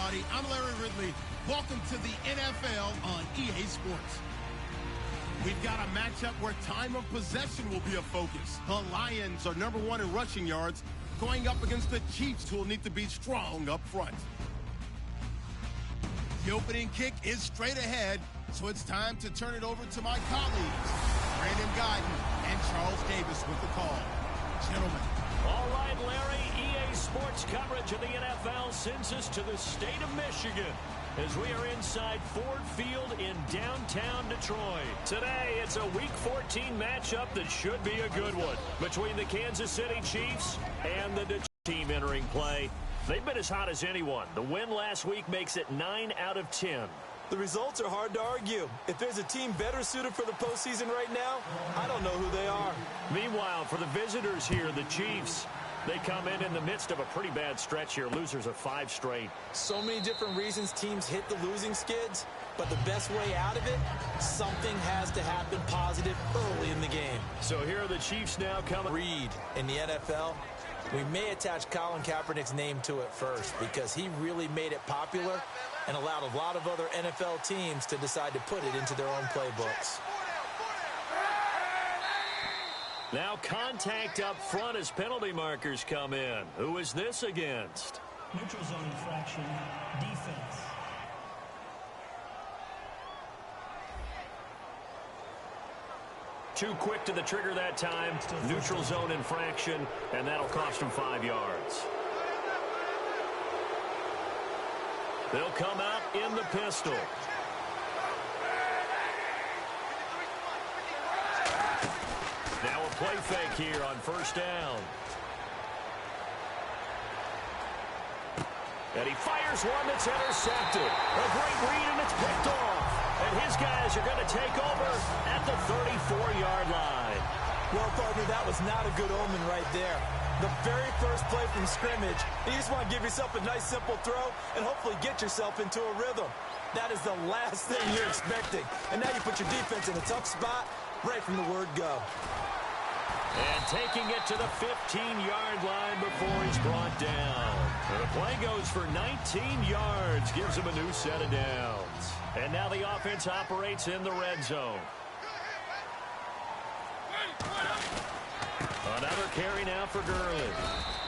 everybody. I'm Larry Ridley. Welcome to the NFL on EA Sports. We've got a matchup where time of possession will be a focus. The Lions are #1 in rushing yards, going up against the Chiefs, who will need to be strong up front. The opening kick is straight ahead, so it's time to turn it over to my colleagues, Brandon Guyton and Charles Davis with the call. Gentlemen. All right, Larry, EA Sports coverage of the NFL sends us to the state of Michigan as we are inside Ford Field in downtown Detroit. Today, it's a Week 14 matchup that should be a good one between the Kansas City Chiefs and the Detroit team entering play. They've been as hot as anyone. The win last week makes it 9 out of 10. The results are hard to argue. If there's a team better suited for the postseason right now, I don't know who they are. Meanwhile, for the visitors here, the Chiefs, they come in the midst of a pretty bad stretch here. Losers of 5 straight. So many different reasons teams hit the losing skids, but the best way out of it, something has to happen positive early in the game. So here are the Chiefs now coming. Reed in the NFL. We may attach Colin Kaepernick's name to it first because he really made it popular and allowed a lot of other NFL teams to decide to put it into their own playbooks. Now contact up front as penalty markers come in. Who is this against? Neutral zone infraction, defense. Too quick to the trigger that time. Neutral zone infraction, and that'll cost him 5 yards. They'll come out in the pistol. Now a play fake here on first down. And he fires one that's intercepted. A great read, and it's picked off. And his guys are going to take over at the 34-yard line. Well, partner, that was not a good omen right there. The very first play from scrimmage, you just want to give yourself a nice, simple throw and hopefully get yourself into a rhythm. That is the last thing you're expecting. And now you put your defense in a tough spot right from the word go. And taking it to the 15-yard line before he's brought down. And the play goes for 19 yards, gives him a new set of downs. And now the offense operates in the red zone. Another carry now for Gurley.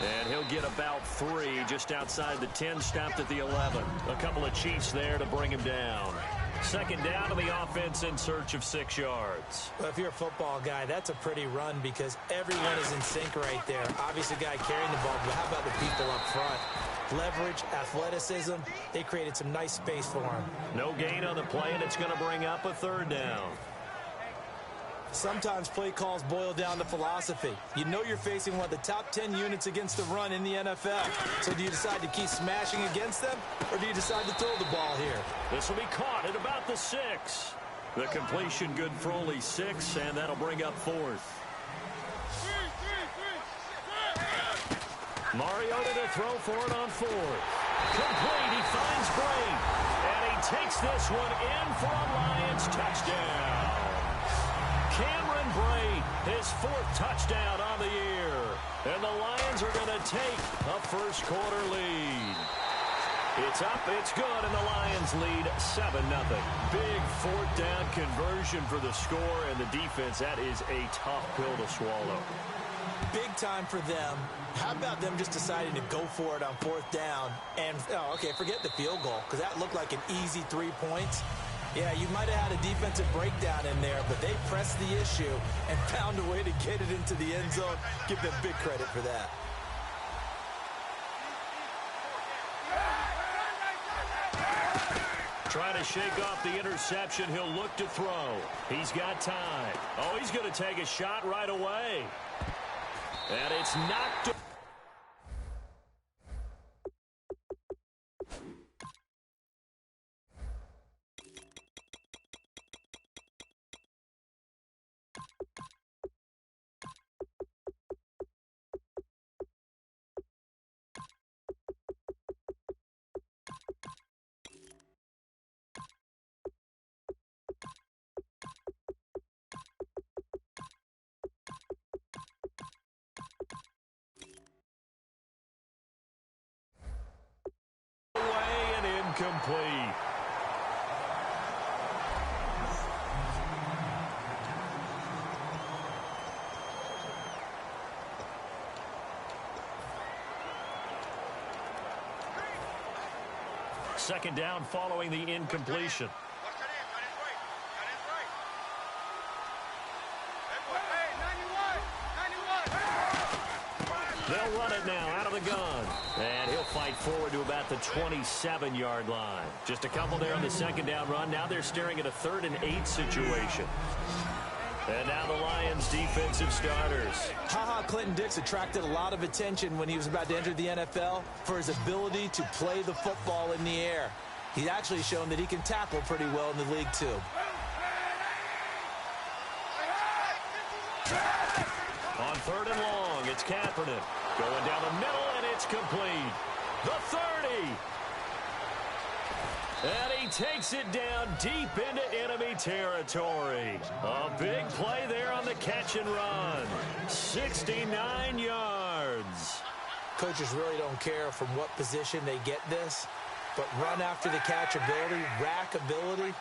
And he'll get about 3 just outside the 10, stopped at the 11. A couple of Chiefs there to bring him down. Second down to the offense in search of 6 yards. Well, if you're a football guy, that's a pretty run because everyone is in sync right there. Obviously, the guy carrying the ball, but how about the people up front? Leverage, athleticism, they created some nice space for him. No gain on the play, and it's going to bring up a 3rd down. Sometimes play calls boil down to philosophy. You know you're facing one of the top 10 units against the run in the NFL. So do you decide to keep smashing against them, or do you decide to throw the ball here? This will be caught at about the 6. The completion good for only 6, and that'll bring up 4th. Mariota to throw for it on 4th. Complete, he finds Bray. And he takes this one in for a Lions touchdown. Cameron Bray, his 4th touchdown on the year. And the Lions are going to take a first-quarter lead. It's up, it's good, and the Lions lead 7-0. Big 4th down conversion for the score, and the defense, that is a tough pill to swallow. Big time for them. How about them just deciding to go for it on 4th down? And, okay, forget the field goal, because that looked like an easy 3 points. Yeah, you might have had a defensive breakdown in there, but they pressed the issue and found a way to get it into the end zone. Give them big credit for that. Trying to shake off the interception. He'll look to throw. He's got time. Oh, he's going to take a shot right away. And it's knocked. incomplete. Second down following the incompletion. They'll run it now out of the gun. And he'll fight forward to about the 27-yard line. Just a couple there on the second down run. Now they're staring at a 3rd and 8 situation. And now the Lions defensive starters. Clinton-Dix attracted a lot of attention when he was about to enter the NFL for his ability to play the football in the air. He's actually shown that he can tackle pretty well in the league, too. On 3rd and long, it's Kaepernick. Going down the middle, and it's complete. The 30. And he takes it down deep into enemy territory. A big play there on the catch and run. 69 yards. Coaches really don't care from what position they get this, but run after the catch ability, rack ability,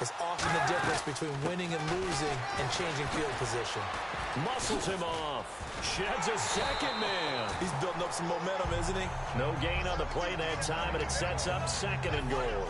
is often the difference between winning and losing and changing field position. Muscles him off. Sheds a second man. He's building up some momentum, isn't he? No gain on the play that time, and it sets up 2nd and goal.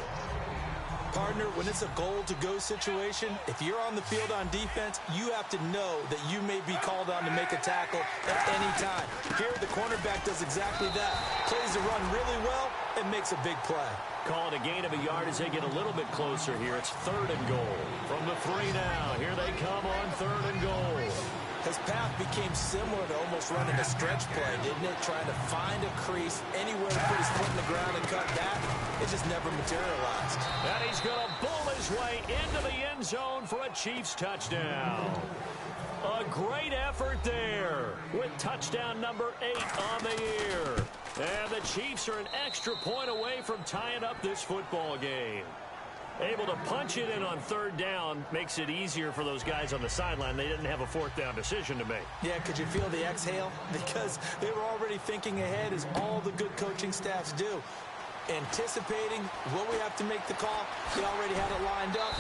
Partner, when it's a goal-to-go situation, if you're on the field on defense, you have to know that you may be called on to make a tackle at any time. Here, the cornerback does exactly that. Plays the run really well and makes a big play. Call it a gain of a yard as they get a little bit closer here. It's 3rd and goal. From the 3 now. Here they come on 3rd and goal. His path became similar to almost running a stretch play, didn't it? Trying to find a crease, anywhere to put his foot in the ground and cut that. It just never materialized. And he's going to bull his way into the end zone for a Chiefs touchdown. A great effort there with touchdown number 8 on the year. And the Chiefs are an extra point away from tying up this football game. Able to punch it in on 3rd down makes it easier for those guys on the sideline. They didn't have a 4th down decision to make. Yeah, could you feel the exhale? Because they were already thinking ahead, as all the good coaching staffs do. Anticipating, will we have to make the call? They already had it lined up.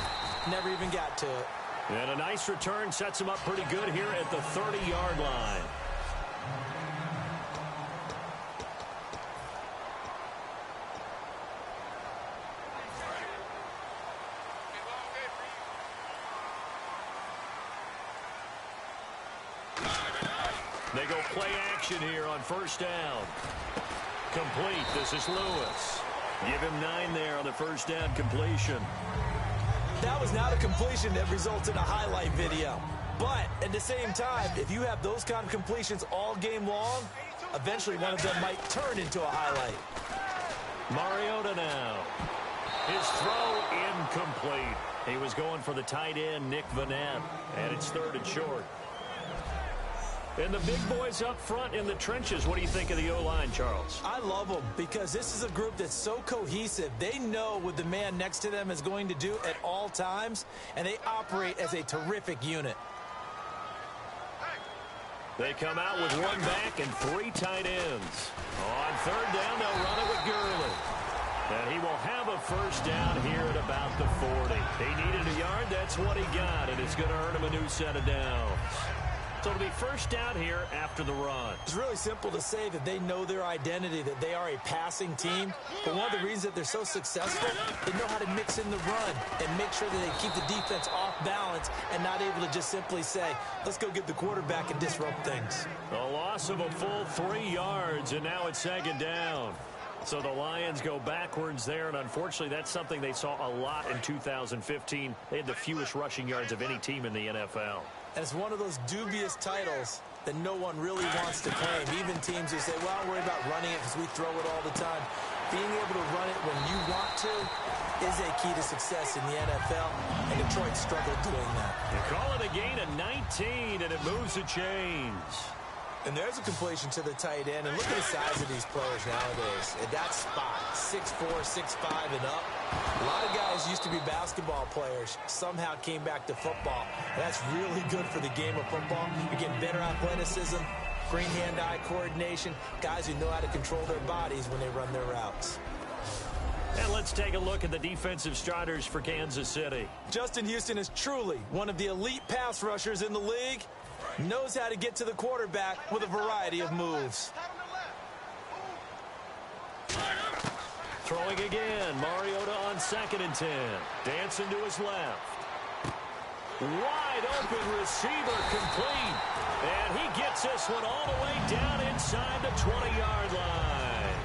Never even got to it. And a nice return sets them up pretty good here at the 30-yard line. They go play action here on 1st down. Complete. This is Lewis. Give him 9 there on the 1st down completion. That was not a completion that results in a highlight video. But at the same time, if you have those kind of completions all game long, eventually one of them might turn into a highlight. Mariota now. His throw incomplete. He was going for the tight end, Nick Vanette. And it's 3rd and short. And the big boys up front in the trenches. What do you think of the O-line, Charles? I love them because this is a group that's so cohesive. They know what the man next to them is going to do at all times, and they operate as a terrific unit. They come out with 1 back and 3 tight ends. On 3rd down, they'll run it with Gurley. And he will have a 1st down here at about the 40. He needed a yard. That's what he got, and it's going to earn him a new set of downs. So it'll be 1st down here after the run. It's really simple to say that they know their identity, that they are a passing team. But one of the reasons that they're so successful, they know how to mix in the run and make sure that they keep the defense off balance and not able to just simply say, let's go get the quarterback and disrupt things. A loss of a full 3 yards, and now it's 2nd down. So the Lions go backwards there, and unfortunately that's something they saw a lot in 2015. They had the fewest rushing yards of any team in the NFL. And it's one of those dubious titles that no one really wants to claim. Even teams who say, well, I'll worry about running it because we throw it all the time. Being able to run it when you want to is a key to success in the NFL, and Detroit struggled doing that. You call it a gain of 19, and it moves the chains. And there's a completion to the tight end. And look at the size of these players nowadays. At that spot, 6'4", 6'5", and up. A lot of guys used to be basketball players. Somehow came back to football. That's really good for the game of football. You're getting better athleticism, green hand-eye coordination, guys who know how to control their bodies when they run their routes. And let's take a look at the defensive starters for Kansas City. Justin Houston is truly one of the elite pass rushers in the league. Knows how to get to the quarterback with a variety of moves. Throwing again. Mariota on 2nd and 10. Dancing to his left. Wide open receiver complete. And he gets this one all the way down inside the 20-yard line.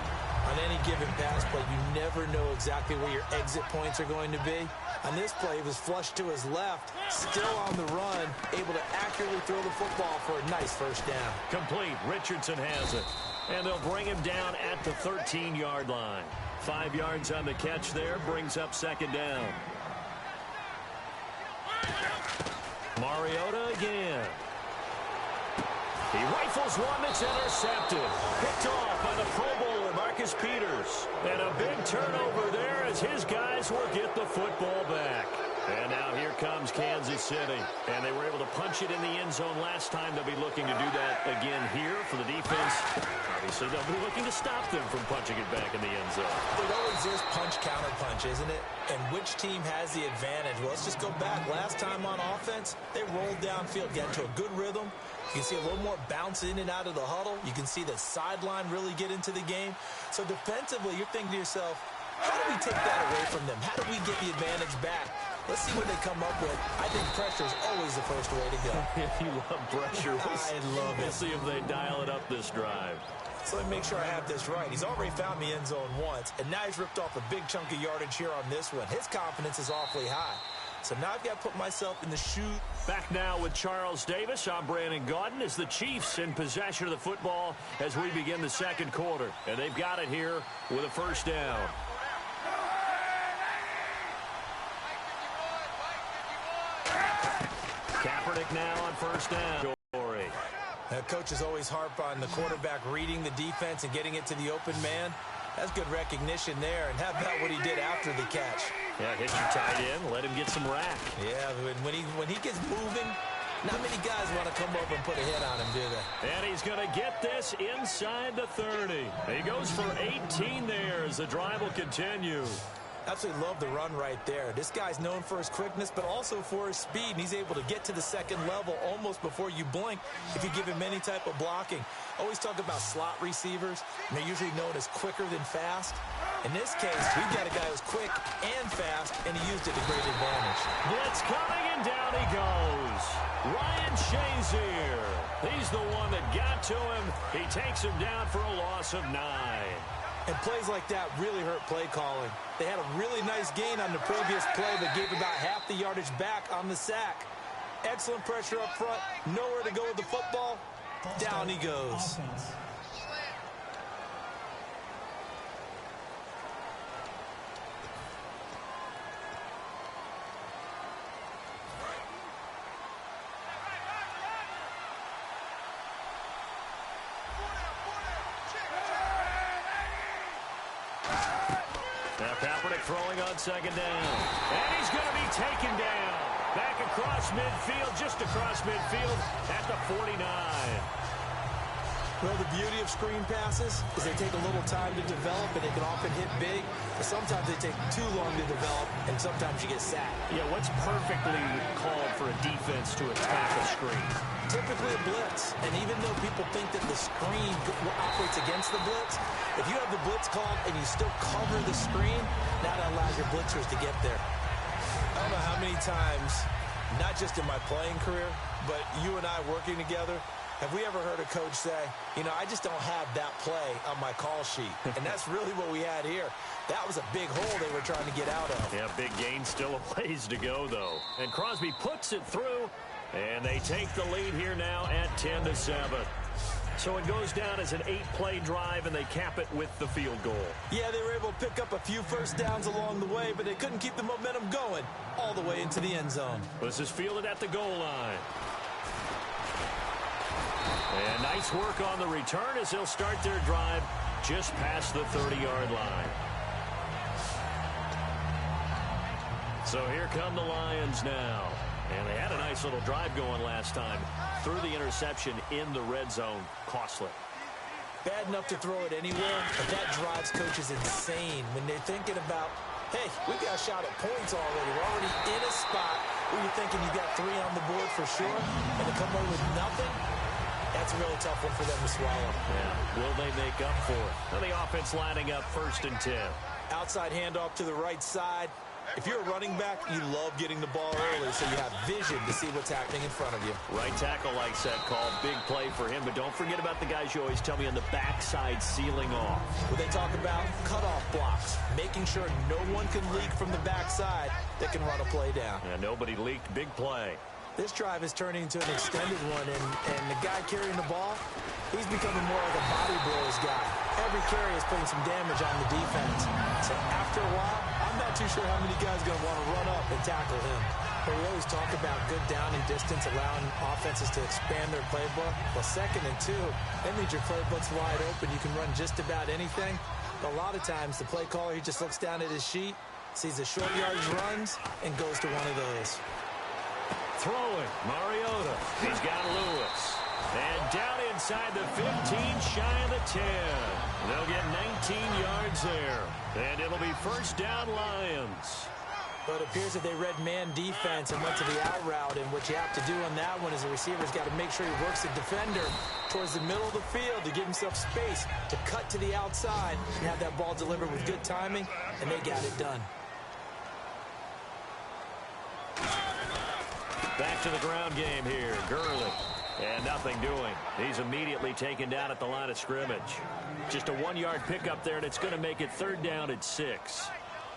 On any given pass play, you never know exactly where your exit points are going to be. On this play, he was flushed to his left, still on the run, able to accurately throw the football for a nice first down. Complete. Richardson has it. And they'll bring him down at the 13-yard line. 5 yards on the catch there, brings up 2nd down. Mariota again. He rifles one that's intercepted. Picked off by the Pro Bowler, Marcus Peters. And a big turnover there as his guys will get the football back. And now here comes Kansas City. And they were able to punch it in the end zone last time. They'll be looking to do that again here for the defense. Obviously, they'll be looking to stop them from punching it back in the end zone. It always is punch-counter-punch, isn't it? And which team has the advantage? Well, let's just go back. Last time on offense, they rolled downfield, got into a good rhythm. You can see a little more bounce in and out of the huddle. You can see the sideline really get into the game. So defensively, you're thinking to yourself, how do we take that away from them? How do we get the advantage back? Let's see what they come up with. I think pressure is always the first way to go. You love pressure. I love it. We'll see if they dial it up this drive. So let me make sure I have this right. He's already found the end zone once, and now he's ripped off a big chunk of yardage here on this one. His confidence is awfully high. So now I've got to put myself in the shoe. Back now with Charles Davis. I'm Brandon Gaudin as the Chiefs in possession of the football as we begin the 2nd quarter. And they've got it here with a first down. Kaepernick now on first down. Coaches always harp on the quarterback reading the defense and getting it to the open man. That's good recognition there. And how about what he did after the catch? Yeah, hit your tight end, let him get some rack. Yeah, when he gets moving, not many guys want to come up and put a hit on him, do they? And he's going to get this inside the 30. He goes for 18 there as the drive will continue. Absolutely love the run right there. This guy's known for his quickness, but also for his speed, and he's able to get to the 2nd level almost before you blink if you give him any type of blocking. Always talk about slot receivers, and they're usually known as quicker than fast. In this case, we've got a guy who's quick and fast, and he used it to great advantage. Blitz coming, and down he goes. Ryan Shazier. He's the one that got to him. He takes him down for a loss of 9. And plays like that really hurt play calling. They had a really nice gain on the previous play, but gave about half the yardage back on the sack. Excellent pressure up front. Nowhere to go with the football. Down he goes. Now Kaepernick throwing on 2nd down. And he's going to be taken down. Back across midfield, just across midfield at the 49. Well, the beauty of screen passes is they take a little time to develop, and they can often hit big, but sometimes they take too long to develop, and sometimes you get sacked. Yeah, what's perfectly called for a defense to attack a screen? Typically a blitz, and even though people think that the screen operates against the blitz, if you have the blitz called and you still cover the screen, that allows your blitzers to get there. I don't know how many times, not just in my playing career, but you and I working together, have we ever heard a coach say, you know, I just don't have that play on my call sheet? And that's really what we had here. That was a big hole they were trying to get out of. Yeah, big gain, still a ways to go, though. And Crosby puts it through, and they take the lead here now at 10-7. So it goes down as an 8-play drive, and they cap it with the field goal. Yeah, they were able to pick up a few first downs along the way, but they couldn't keep the momentum going all the way into the end zone. This is fielded at the goal line. And nice work on the return as they'll start their drive just past the 30-yard line. So here come the Lions now. And they had a nice little drive going last time. Threw the interception in the red zone. Costly. Bad enough to throw it anywhere, but that drives coaches insane when they're thinking about, hey, we've got a shot at points already. We're already in a spot where you're thinking you've got 3 on the board for sure, and to come away with nothing, that's a really tough one for them to swallow. Yeah, will they make up for it? Well, the offense lining up 1st and 10. Outside handoff to the right side. If you're a running back, you love getting the ball early so you have vision to see what's happening in front of you. Right tackle likes that call. Big play for him, but don't forget about the guys you always tell me on the backside sealing off. Well, they talk about cutoff blocks, making sure no one can leak from the backside that can run a play down. Yeah, nobody leaked. Big play. This drive is turning into an extended one, and the guy carrying the ball, he's becoming more like a body blows guy. Every carry is putting some damage on the defense. So after a while, I'm not too sure how many guys are going to want to run up and tackle him. But we always talk about good down and distance, allowing offenses to expand their playbook. Well, 2nd and 2, that means your playbook's wide open. You can run just about anything. But a lot of times, the play caller, he just looks down at his sheet, sees the short yardage runs, and goes to one of those. Throwing, Mariota. He's got Lewis. And down inside the 15, shy of the 10. They'll get 19 yards there. And it'll be 1st down, Lions. But it appears that they read man defense and went to the out route. And what you have to do on that one is the receiver's got to make sure he works the defender towards the middle of the field to give himself space to cut to the outside and have that ball delivered with good timing. And they got it done. Back to the ground game here. Gurley. And nothing doing. He's immediately taken down at the line of scrimmage. Just a 1-yard pickup there, and it's going to make it 3rd down at 6.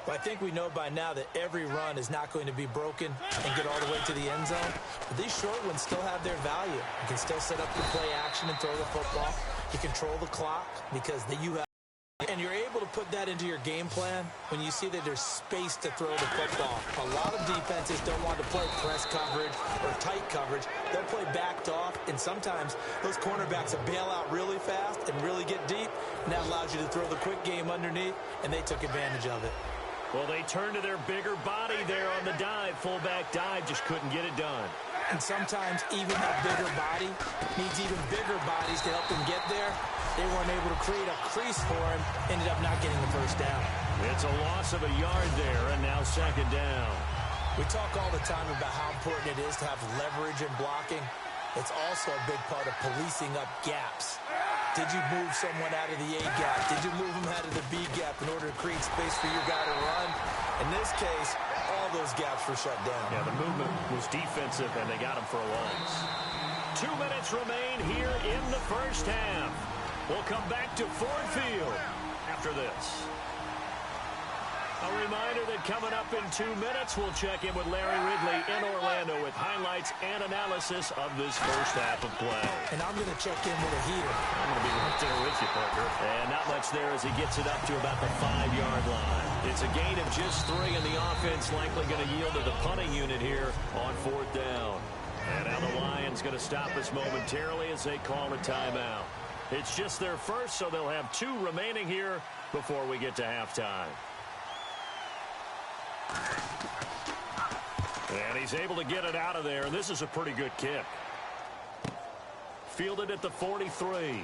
But I think we know by now that every run is not going to be broken and get all the way to the end zone. But these short ones still have their value. You can still set up the play action and throw the football. You control the clock because you have. And you're able to put that into your game plan when you see that there's space to throw the football. A lot of defenses don't want to play press coverage or tight coverage. They'll play backed off, and sometimes those cornerbacks will bail out really fast and really get deep, and that allows you to throw the quick game underneath, and they took advantage of it. Well, they turned to their bigger body there on the dive. Fullback dive, just couldn't get it done. And sometimes even that bigger body needs even bigger bodies to help them get there. They weren't able to create a crease for him, ended up not getting the 1st down. It's a loss of a yard there, and now 2nd down. We talk all the time about how important it is to have leverage in blocking. It's also a big part of policing up gaps. Did you move someone out of the A gap? Did you move them out of the B gap in order to create space for your guy to run? In this case, all those gaps were shut down. Yeah, the movement was defensive, and they got him for a loss. 2 minutes remain here in the 1st half. We'll come back to Ford Field after this. A reminder that coming up in 2 minutes, we'll check in with Larry Ridley in Orlando with highlights and analysis of this 1st half of play. And I'm going to check in with a heater. I'm going to be right there with you, partner. And not much there as he gets it up to about the 5-yard line. It's a gain of just 3, and the offense likely going to yield to the punting unit here on 4th down. And now the Lions going to stop us momentarily as they call a timeout. It's just their first, so they'll have 2 remaining here before we get to halftime. And he's able to get it out of there, and this is a pretty good kick. Fielded at the 43.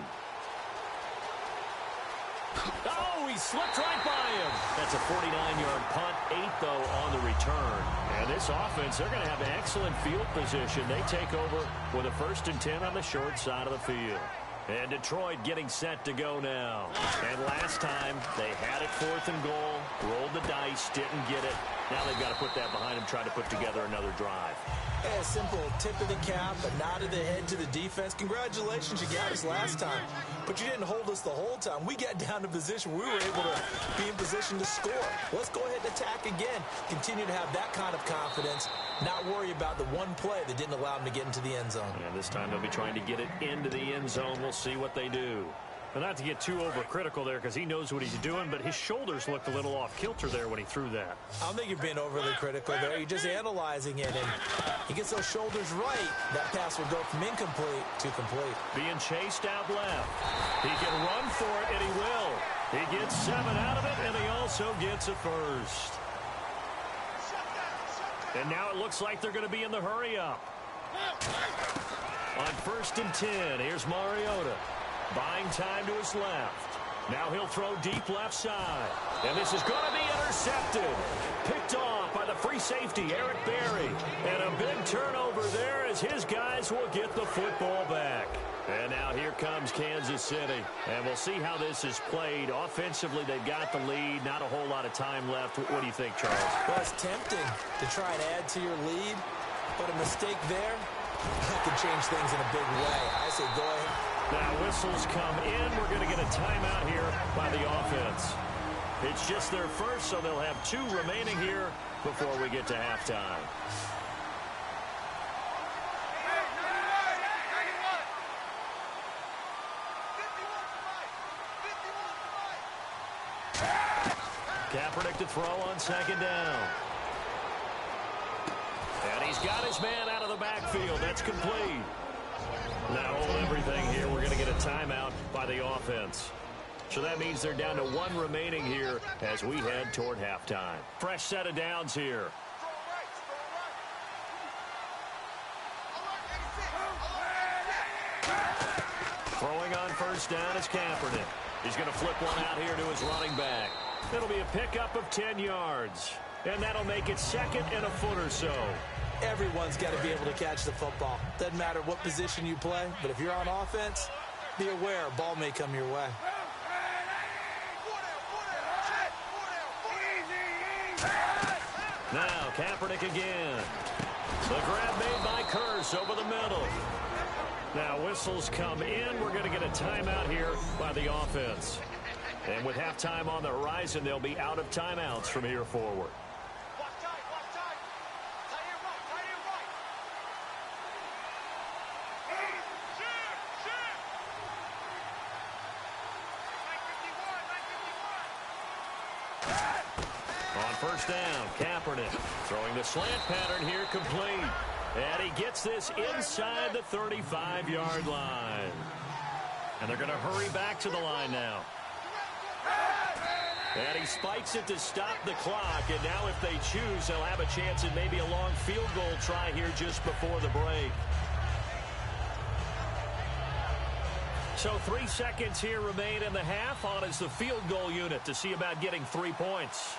Oh, he slipped right by him. That's a 49-yard punt, 8, though, on the return. And this offense, they're going to have an excellent field position. They take over with a 1st and 10 on the short side of the field. And Detroit getting set to go now. And last time, they had it 4th and goal, rolled the dice, didn't get it. Now they've got to put that behind them, try to put together another drive. Yeah, a simple tip of the cap, a nod of the head to the defense. Congratulations, you got us last time. But you didn't hold us the whole time. We got down to position. We were able to be in position to score. Let's go ahead and attack again. Continue to have that kind of confidence. Not worry about the one play that didn't allow them to get into the end zone. And this time they'll be trying to get it into the end zone. We'll see what they do. But not to get too overcritical there because he knows what he's doing, but his shoulders looked a little off kilter there when he threw that. I don't think you're being overly critical there. You're just analyzing it, and he gets those shoulders right. That pass will go from incomplete to complete. Being chased out left. He can run for it, and he will. He gets 7 out of it, and he also gets a first. And now it looks like they're going to be in the hurry-up. On 1st and 10, here's Mariota. 2 to the Buying time to his left. Now he'll throw deep left side. And this is going to be intercepted. Picked off by the free safety, Eric Berry. And a big turnover there as his guys will get the football back. And now here comes Kansas City. And we'll see how this is played. Offensively, they've got the lead. Not a whole lot of time left. What do you think, Charles? Well, it's tempting to try and add to your lead. But a mistake there, that could change things in a big way. I say go ahead. Now whistles come in. We're going to get a timeout here by the offense. It's just their first, so they'll have 2 remaining here before we get to halftime. Kaepernick to throw on second down. And he's got his man out of the backfield. That's complete. Now hold everything here. We're going to get a timeout by the offense. So that means they're down to 1 remaining here as we head toward halftime. Fresh set of downs here. Throwing on first down is Kaepernick. He's going to flip one out here to his running back. It'll be a pickup of 10 yards. And that'll make it second and a foot or so. Everyone's got to be able to catch the football. Doesn't matter what position you play, but if you're on offense, be aware a ball may come your way. Now Kaepernick again. The grab made by Curse over the middle. Now whistles come in. We're going to get a timeout here by the offense. And with halftime on the horizon, they'll be out of timeouts from here forward. On first down, Kaepernick throwing the slant pattern here complete. And he gets this inside the 35-yard line. And they're going to hurry back to the line now. And he spikes it to stop the clock. And now if they choose, they'll have a chance at maybe a long field goal try here just before the break. So 3 seconds here remain in the half. On is the field goal unit to see about getting 3 points.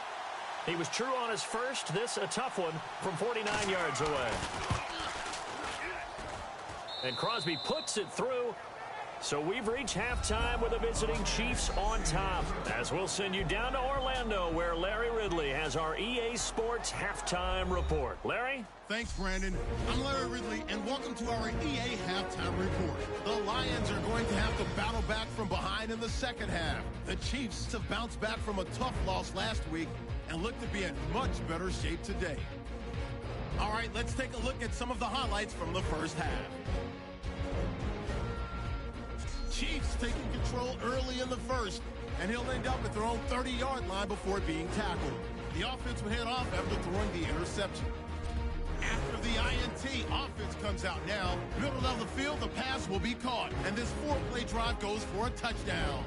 He was true on his first. This a tough one from 49 yards away. And Crosby puts it through. So we've reached halftime with the visiting Chiefs on top. As we'll send you down to Orlando, where Larry Ridley has our EA Sports halftime report. Larry? Thanks, Brandon. I'm Larry Ridley, and welcome to our EA halftime report. The Lions are going to have to battle back from behind in the second half. The Chiefs have bounced back from a tough loss last week and look to be in much better shape today. All right, let's take a look at some of the highlights from the first half. Chiefs taking control early in the first, and he'll end up at their own 30-yard line before being tackled. The offense would head off after throwing the interception. After the INT, offense comes out now. Middle of the field, the pass will be caught, and this 4-play drive goes for a touchdown.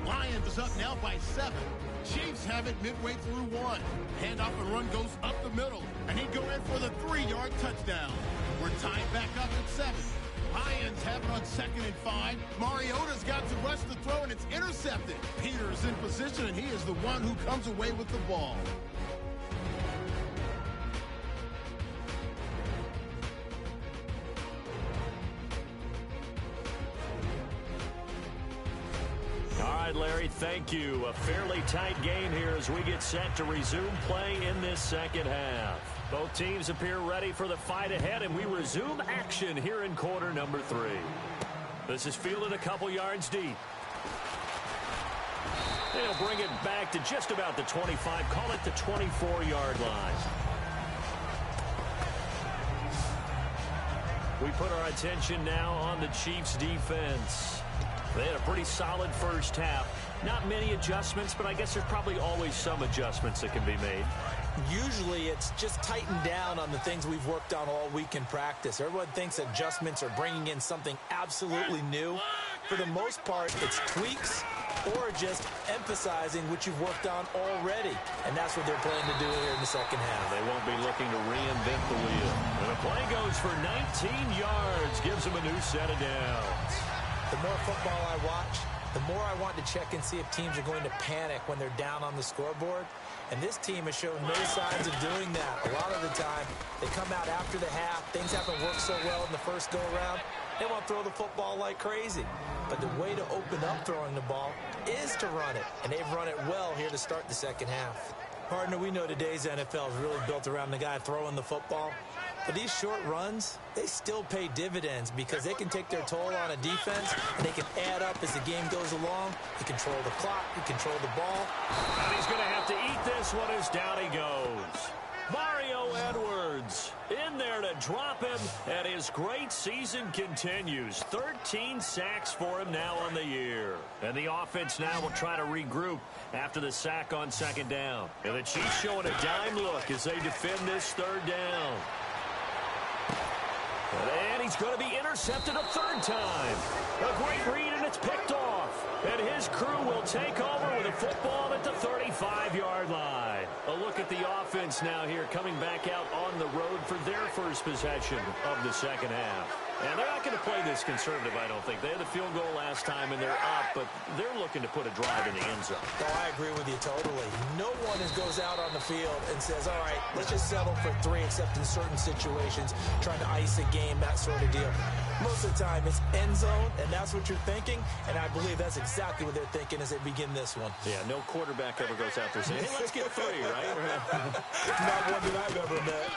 Lions is up now by 7. Chiefs have it midway through 1. Handoff and run goes up the middle, and he'd go in for the 3-yard touchdown. We're tied back up at 7. Lions have it on 2nd and 5. Mariota's got to rush the throw, and it's intercepted. Peters in position, and he is the one who comes away with the ball. All right, Larry, thank you. A fairly tight game here as we get set to resume play in this second half. Both teams appear ready for the fight ahead, and we resume action here in quarter number 3. This is fielded a couple yards deep. They'll bring it back to just about the 25, call it the 24-yard line. We put our attention now on the Chiefs' defense. They had a pretty solid first half. Not many adjustments, but I guess there's probably always some adjustments that can be made. Usually it's just tightened down on the things we've worked on all week in practice. Everyone thinks adjustments are bringing in something absolutely new. For the most part, it's tweaks or just emphasizing what you've worked on already. And that's what they're planning to do here in the second half. They won't be looking to reinvent the wheel. And the play goes for 19 yards, gives them a new set of downs. The more football I watch, the more I want to check and see if teams are going to panic when they're down on the scoreboard. And this team has shown no signs of doing that. A lot of the time, they come out after the half. Things haven't worked so well in the first go-around. They want to throw the football like crazy. But the way to open up throwing the ball is to run it. And they've run it well here to start the second half. Partner, we know today's NFL is really built around the guy throwing the football. But these short runs, they still pay dividends because they can take their toll on a defense, and they can add up as the game goes along. They control the clock, they control the ball. And he's going to have to eat this one as down he goes. Mario Edwards in there to drop him, and his great season continues. 13 sacks for him now on the year. And the offense now will try to regroup after the sack on second down. And the Chiefs showing a dime look as they defend this third down. And he's going to be intercepted a third time. A great read, and it's picked off. And his crew will take over with a football at the 35-yard line. A look at the offense now here, coming back out on the road for their first possession of the second half. And they're not going to play this conservative, I don't think. They had the field goal last time, and they're up, but they're looking to put a drive in the end zone. Oh, I agree with you totally. No one goes out on the field and says, all right, let's just settle for 3, except in certain situations, trying to ice a game, that sort of deal. Most of the time, it's end zone, and that's what you're thinking, and I believe that's exactly what they're thinking as they begin this one. Yeah, no quarterback ever goes out there saying, hey, let's get 3, right? Not one that I've ever met.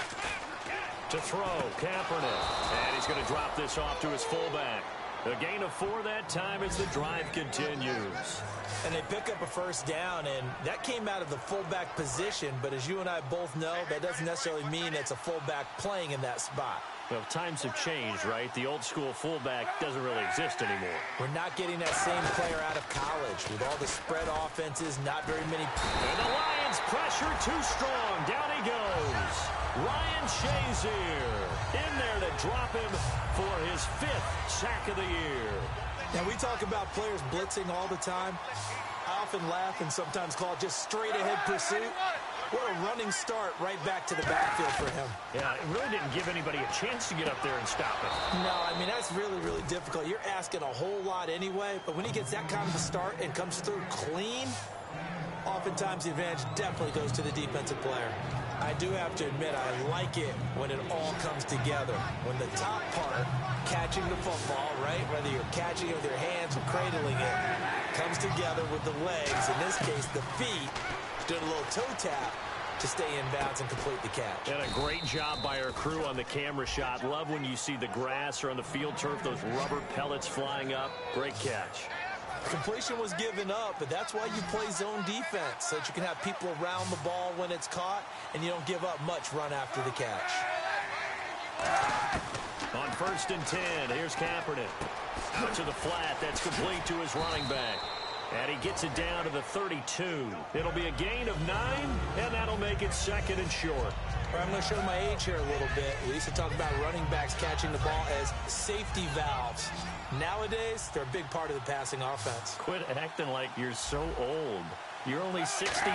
To throw, Kaepernick. And he's going to drop this off to his fullback. A gain of 4 that time as the drive continues. And they pick up a first down, and that came out of the fullback position. But as you and I both know, that doesn't necessarily mean it's a fullback playing in that spot. Well, times have changed, right? The old school fullback doesn't really exist anymore. We're not getting that same player out of college. With all the spread offenses, not very many. And the Lions pressure too strong. Down he goes. Ryan Shazier in there to drop him for his 5th sack of the year. Now, we talk about players blitzing all the time. I often laugh and sometimes call it just straight-ahead pursuit. What a running start right back to the backfield for him. Yeah, it really didn't give anybody a chance to get up there and stop him. No, I mean, that's really, really difficult. You're asking a whole lot anyway, but when he gets that kind of a start and comes through clean, oftentimes the advantage definitely goes to the defensive player. I do have to admit, I like it when it all comes together. When the top part, catching the football, right, whether you're catching it with your hands or cradling it, comes together with the legs, in this case the feet, doing a little toe tap to stay in bounds and complete the catch. And a great job by our crew on the camera shot. Love when you see the grass or on the field turf, those rubber pellets flying up. Great catch. Completion was given up, but that's why you play zone defense, so that you can have people around the ball when it's caught, and you don't give up much run after the catch. On 1st and 10, here's Kaepernick. Out to the flat, that's complete to his running back. And he gets it down to the 32. It'll be a gain of 9, and that'll make it 2nd and short. I'm going to show my age here a little bit. We used to talk about running backs catching the ball as safety valves. Nowadays, they're a big part of the passing offense. Quit acting like you're so old. You're only 65.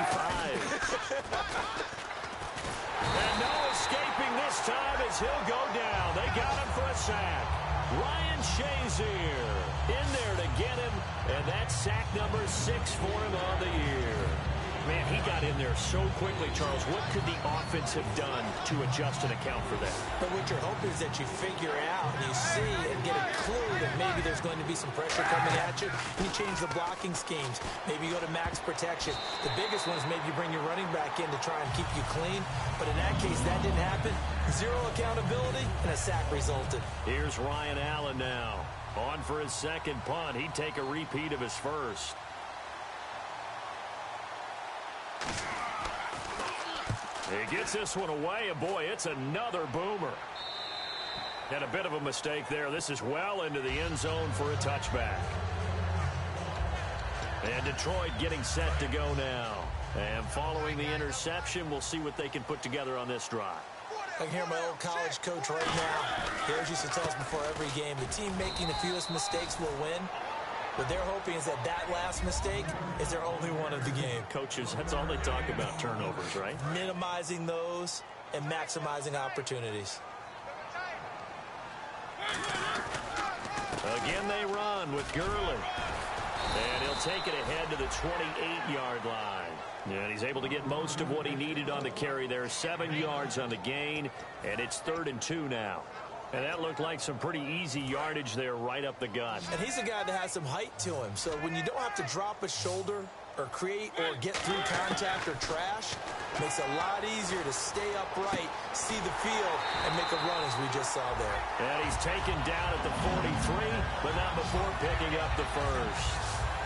And no escaping this time as he'll go down. They got him for a sack. Ryan Shazier in there to get him, and that's sack number 6 for him on the year. Man, he got in there so quickly, Charles. What could the offense have done to adjust and account for that? But what you're hoping is that you figure out and you see and get a clue that maybe there's going to be some pressure coming at you, and you change the blocking schemes. Maybe you go to max protection. The biggest one is maybe you bring your running back in to try and keep you clean. But in that case, that didn't happen. 0 accountability, and a sack resulted. Here's Ryan Allen now. On for his 2nd punt. He'd take a repeat of his 1st. He gets this one away, and boy, it's another boomer. And a bit of a mistake there. This is well into the end zone for a touchback. And Detroit getting set to go now. And following the interception, we'll see what they can put together on this drive. I can hear my old college coach right now. He always used to tell us before every game, the team making the fewest mistakes will win. What they're hoping is that that last mistake is their only one of the game. Coaches, that's all they talk about, turnovers, right? Minimizing those and maximizing opportunities. Again they run with Gurley. And he'll take it ahead to the 28-yard line. And he's able to get most of what he needed on the carry there. 7 yards on the gain, and it's 3rd and 2 now. And that looked like some pretty easy yardage there right up the gut. And he's a guy that has some height to him. So when you don't have to drop a shoulder or create or get through contact or trash, makes it a lot easier to stay upright, see the field, and make a run as we just saw there. And he's taken down at the 43, but not before picking up the first.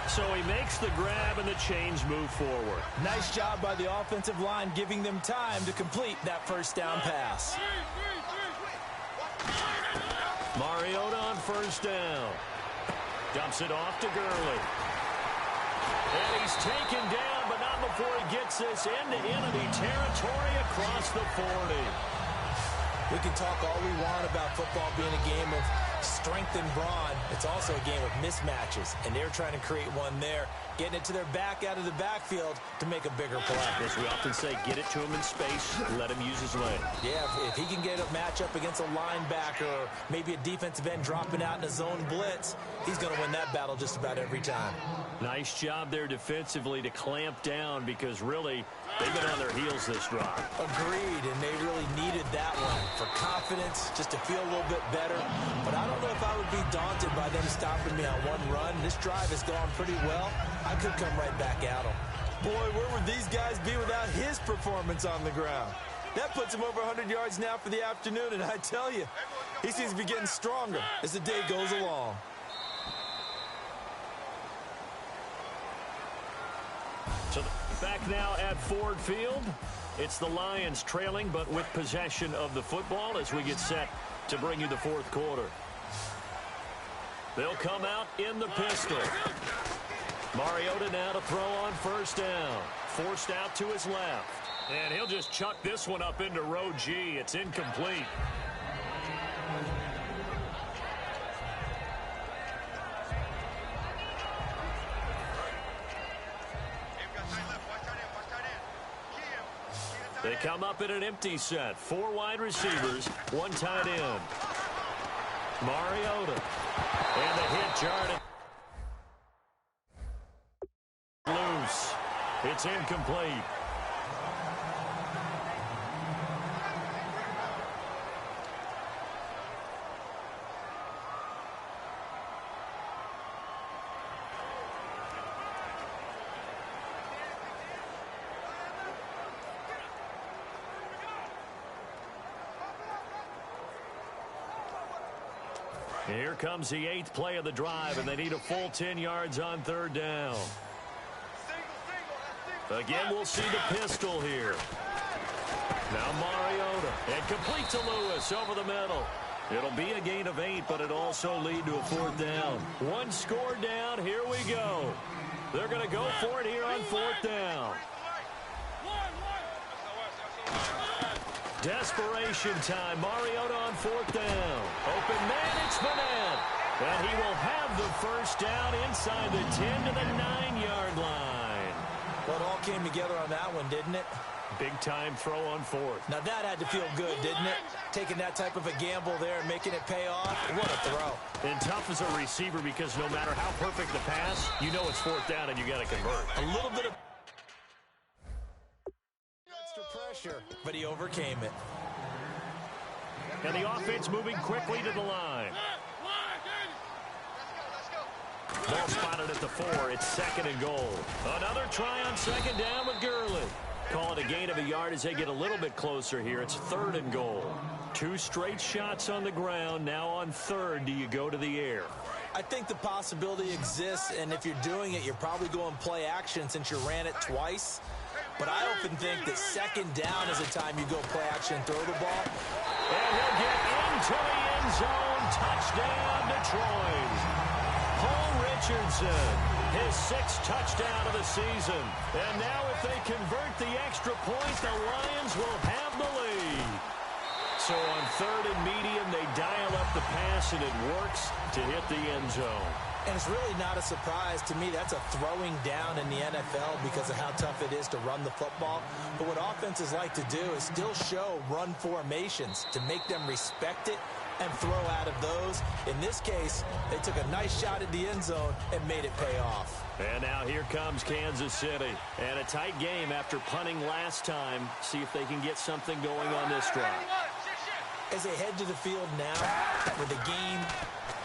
So he makes the grab and the chains move forward. Nice job by the offensive line giving them time to complete that first down pass. Mariota on first down. Dumps it off to Gurley. And he's taken down, but not before he gets this into enemy territory across the 40. We can talk all we want about football being a game of strength and brawn. It's also a game of mismatches, and they're trying to create one there, getting it to their back out of the backfield to make a bigger play. As we often say, get it to him in space, let him use his leg. Yeah, if he can get a matchup against a linebacker or maybe a defensive end dropping out in a zone blitz, he's going to win that battle just about every time. Nice job there defensively to clamp down because really they've been on their heels this drive. Agreed, and they really needed that one for confidence, just to feel a little bit better. But I don't know if I would be daunted by them stopping me on one run. This drive has gone pretty well. I could come right back at them. Boy, where would these guys be without his performance on the ground? That puts him over 100 yards now for the afternoon, and I tell you, he seems to be getting stronger as the day goes along. So back now at Ford Field. It's the Lions trailing, but with possession of the football as we get set to bring you the fourth quarter. They'll come out in the pistol. Mariota now to throw on first down. Forced out to his left. And he'll just chuck this one up into row G. It's incomplete. They come up in an empty set. 4 wide receivers, 1 tight end. Mariota. And the hit jarred it loose. It's incomplete. Here comes the 8th play of the drive, and they need a full 10 yards on third down. Again, we'll see the pistol here. Now Mariota, and complete to Lewis over the middle. It'll be a gain of 8, but it'll also lead to a 4th down. 1 score down, here we go. They're going to go for it here on 4th down. Desperation time. Mariota on 4th down. Open man, it's Vanette. And he will have the first down inside the 10 to the 9-yard line. Well, it all came together on that one, didn't it? Big-time throw on 4th. Now that had to feel good, didn't it? Taking that type of a gamble there and making it pay off. What a throw. And tough as a receiver because no matter how perfect the pass, you know it's 4th down and you got to convert. A little bit of pressure, but he overcame it. And the offense moving quickly to the line. Ball spotted at the 4. It's 2nd and goal. Another try on 2nd down with Gurley. Call it a gain of a yard as they get a little bit closer here. It's 3rd and goal. 2 straight shots on the ground. Now on 3rd, do you go to the air? I think the possibility exists, and if you're doing it, you're probably going play action since you ran it twice. But I often think that 2nd down is a time you go play action and throw the ball. And he'll get into the end zone. Touchdown, Detroit. Paul Richardson, his 6th touchdown of the season. And now if they convert the extra point, the Lions will have the lead. So on 3rd and medium, they dial up the pass, and it works to hit the end zone. And it's really not a surprise to me. That's a throwing down in the NFL because of how tough it is to run the football. But what offenses like to do is still show run formations to make them respect it and throw out of those. In this case, they took a nice shot at the end zone and made it pay off. And now here comes Kansas City. And a tight game after punting last time. See if they can get something going on this drive. As they head to the field now, with the game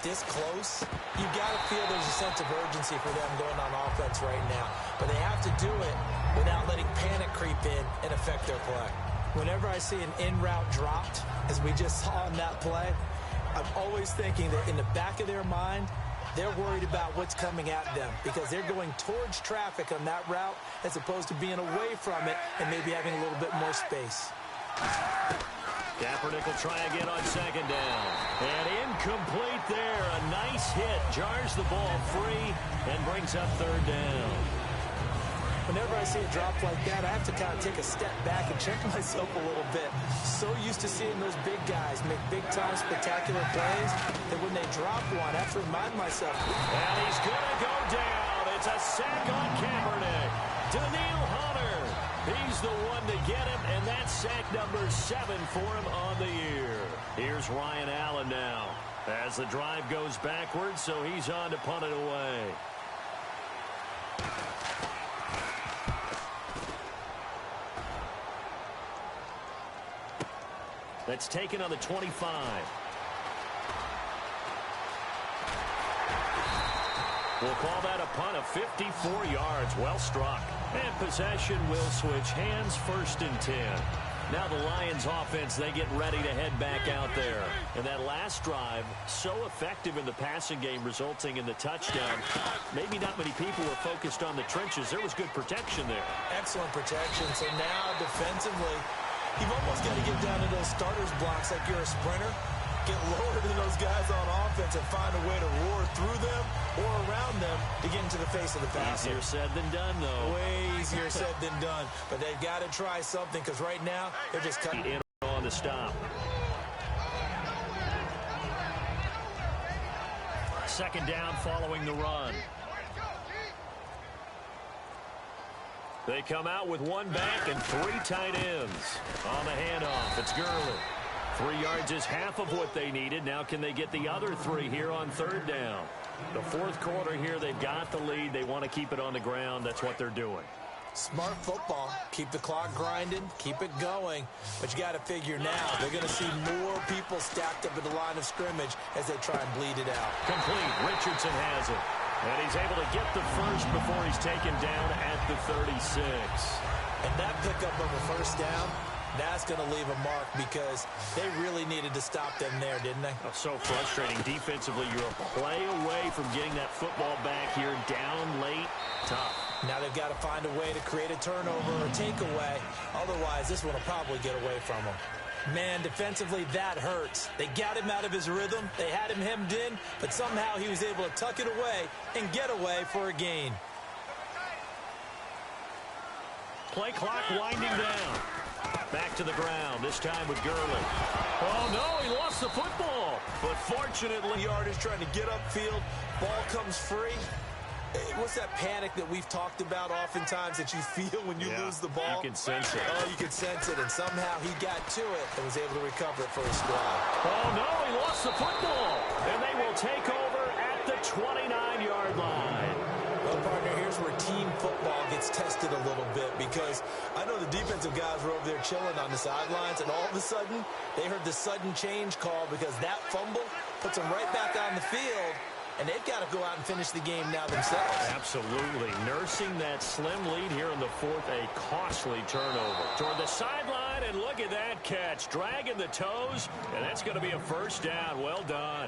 this close, you got to feel there's a sense of urgency for them going on offense right now. But they have to do it without letting panic creep in and affect their play. Whenever I see an in-route dropped, as we just saw in that play, I'm always thinking that in the back of their mind, they're worried about what's coming at them because they're going towards traffic on that route as opposed to being away from it and maybe having a little bit more space. Kaepernick will try again on second down. And incomplete there. A nice hit. Jars the ball free and brings up third down. Whenever I see a drop like that, I have to kind of take a step back and check myself a little bit. So used to seeing those big guys make big-time spectacular plays that when they drop one, I have to remind myself. And he's going to go down. It's a sack on Kaepernick. Daniil Hunter. He's the one to get him, and that's sack number 7 for him on the year. Here's Ryan Allen now as the drive goes backwards, so he's on to punt it away. That's taken on the 25. We'll call that a punt of 54 yards. Well struck. And possession will switch hands, 1st and 10. Now the Lions offense, they get ready to head back out there. And that last drive, so effective in the passing game, resulting in the touchdown. Maybe not many people were focused on the trenches. There was good protection there. Excellent protection. So now defensively, you've almost got to get down to those starters blocks like you're a sprinter. Get lower than those guys on offense and find a way to roar through them or around them to get into the face of the passer. Easier said than done, though. Way easier said than done. But they've got to try something because right now they're just cutting in on the stop. Second down following the run. They come out with one back and 3 tight ends. On the handoff, it's Gurley. 3 yards is half of what they needed. Now can they get the other 3 here on third down? The fourth quarter here, they've got the lead. They want to keep it on the ground. That's what they're doing. Smart football. Keep the clock grinding. Keep it going. But you got to figure now, they're going to see more people stacked up at the line of scrimmage as they try and bleed it out. Complete. Richardson has it. And he's able to get the first before he's taken down at the 36. And that pickup of a first down, that's going to leave a mark because they really needed to stop them there, didn't they? Oh, so frustrating. Defensively, you're a play away from getting that football back here down late. Tough. Now they've got to find a way to create a turnover or takeaway. Otherwise, this one will probably get away from them. Man, defensively, that hurts. They got him out of his rhythm. They had him hemmed in, but somehow he was able to tuck it away and get away for a gain. Play clock winding down. Back to the ground, this time with Gurley. Oh, no, he lost the football. But fortunately, yardage trying to get upfield. Ball comes free. What's that panic that we've talked about oftentimes that you feel when you lose the ball? You can sense it. Oh, you can sense it, and somehow he got to it and was able to recover it for his squad. Oh, no, he lost the football. And they will take over at the 29-yard line. Well, partner, here's where team football gets tested a little bit because I know the defensive guys were over there chilling on the sidelines, and all of a sudden, they heard the sudden change call because that fumble puts them right back on the field. And they've got to go out and finish the game now themselves. Absolutely. Nursing that slim lead here in the fourth, a costly turnover. Toward the sideline, and look at that catch. Dragging the toes, and that's going to be a first down. Well done.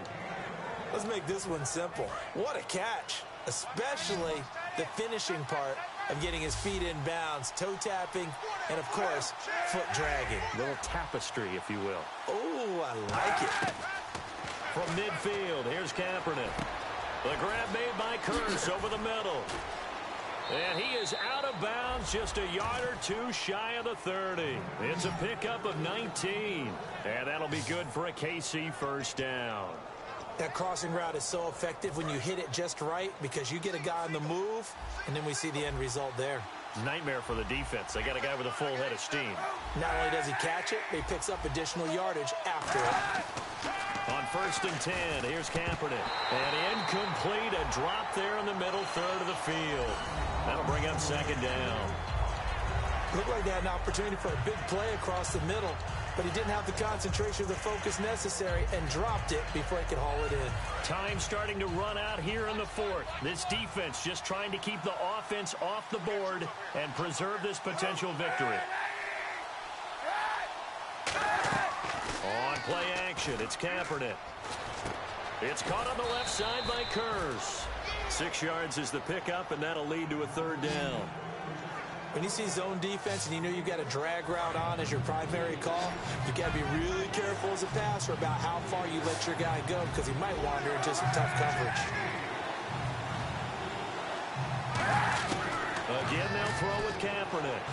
Let's make this one simple. What a catch, especially the finishing part of getting his feet in bounds, toe tapping, and, of course, foot dragging. Little tapestry, if you will. Oh, I like it. From midfield, here's Kaepernick. The grab made by Kearse over the middle. And he is out of bounds, just a yard or two shy of the 30. It's a pickup of 19. And that'll be good for a KC first down. That crossing route is so effective when you hit it just right because you get a guy on the move, and then we see the end result there. Nightmare for the defense. They got a guy with a full head of steam. Not only does he catch it, he picks up additional yardage after it. On 1st and 10, here's Kaepernick. And incomplete, a drop there in the middle third of the field. That'll bring up 2nd down. Looked like they had an opportunity for a big play across the middle, but he didn't have the concentration or the focus necessary and dropped it before he could haul it in. Time starting to run out here in the 4th. This defense just trying to keep the offense off the board and preserve this potential victory. On play action, it's Kaepernick. It's caught on the left side by Kurz. 6 yards is the pickup, and that'll lead to a 3rd down. When you see zone defense and you know you've got a drag route on as your primary call, you got to be really careful as a passer about how far you let your guy go because he might wander into some tough coverage. Again, they'll throw with Kaepernick.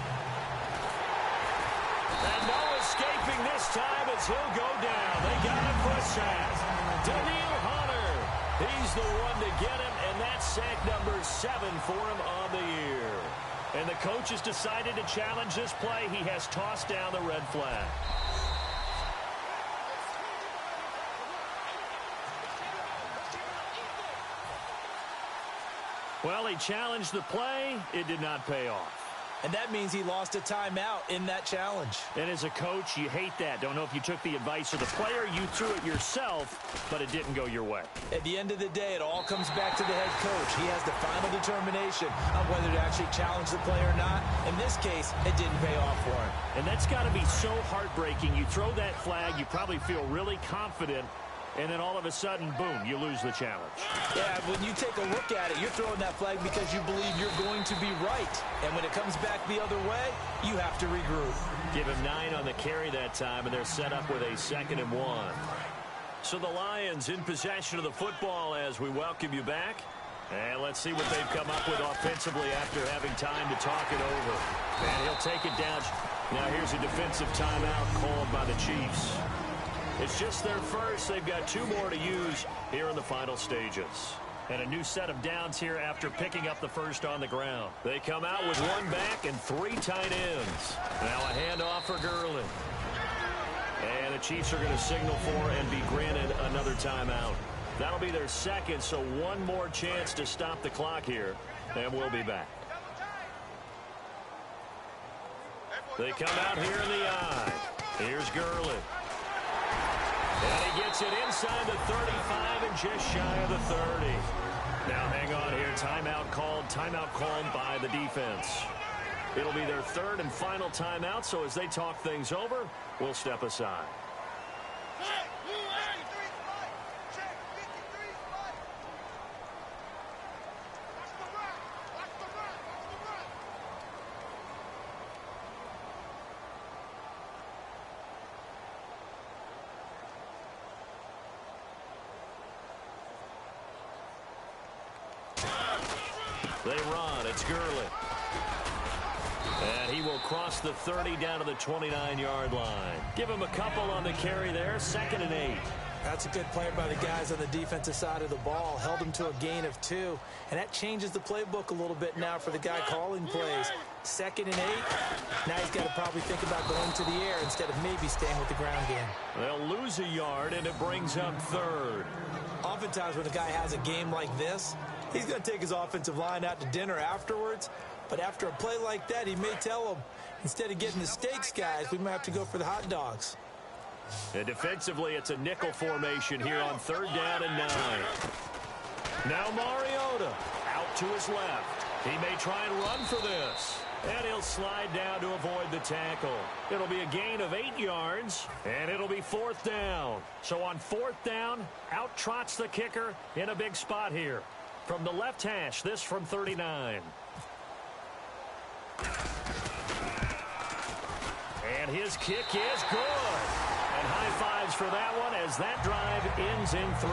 And no escaping this time as he'll go down. They got him for a sack. Daniil Hunter. He's the one to get him, and that's sack number 7 for him on the year. And the coach has decided to challenge this play. He has tossed down the red flag. Well, he challenged the play. It did not pay off. And that means he lost a timeout in that challenge. And as a coach, you hate that. Don't know if you took the advice of the player. You threw it yourself, but it didn't go your way. At the end of the day, it all comes back to the head coach. He has the final determination on whether to actually challenge the play or not. In this case, it didn't pay off for him. And that's got to be so heartbreaking. You throw that flag, you probably feel really confident, and then all of a sudden, boom, you lose the challenge. Yeah, when you take a look at it, you're throwing that flag because you believe you're going to be right. And when it comes back the other way, you have to regroup. Give him 9 on the carry that time, and they're set up with a 2nd and 1. So the Lions in possession of the football as we welcome you back. And let's see what they've come up with offensively after having time to talk it over. And he'll take it down. Now here's a defensive timeout called by the Chiefs. It's just their first. They've got 2 more to use here in the final stages. And a new set of downs here after picking up the first on the ground. They come out with 1 back and 3 tight ends. Now a handoff for Gurley. And the Chiefs are going to signal for and be granted another timeout. That'll be their 2nd, so 1 more chance to stop the clock here. And we'll be back. They come out here in the I. Here's Gurley. And he gets it inside the 35 and just shy of the 30. Now hang on here. Timeout called by the defense. It'll be their 3rd and final timeout, so as they talk things over, we'll step aside. They run. It's Gurley. And he will cross the 30 down to the 29-yard line. Give him a couple on the carry there. 2nd and 8. That's a good play by the guys on the defensive side of the ball. Held him to a gain of 2. And that changes the playbook a little bit now for the guy calling plays. 2nd and 8. Now he's got to probably think about going to the air instead of maybe staying with the ground game. They'll lose a yard, and it brings up 3rd. Oftentimes when a guy has a game like this, he's going to take his offensive line out to dinner afterwards. But after a play like that, he may tell them, instead of getting the steaks, guys, we might have to go for the hot dogs. And defensively, it's a nickel formation here on 3rd down and 9. Now Mariota out to his left. He may try and run for this. And he'll slide down to avoid the tackle. It'll be a gain of 8 yards, and it'll be 4th down. So on 4th down, out trots the kicker in a big spot here. From the left hash, this from 39. And his kick is good. And high fives for that one as that drive ends in 3.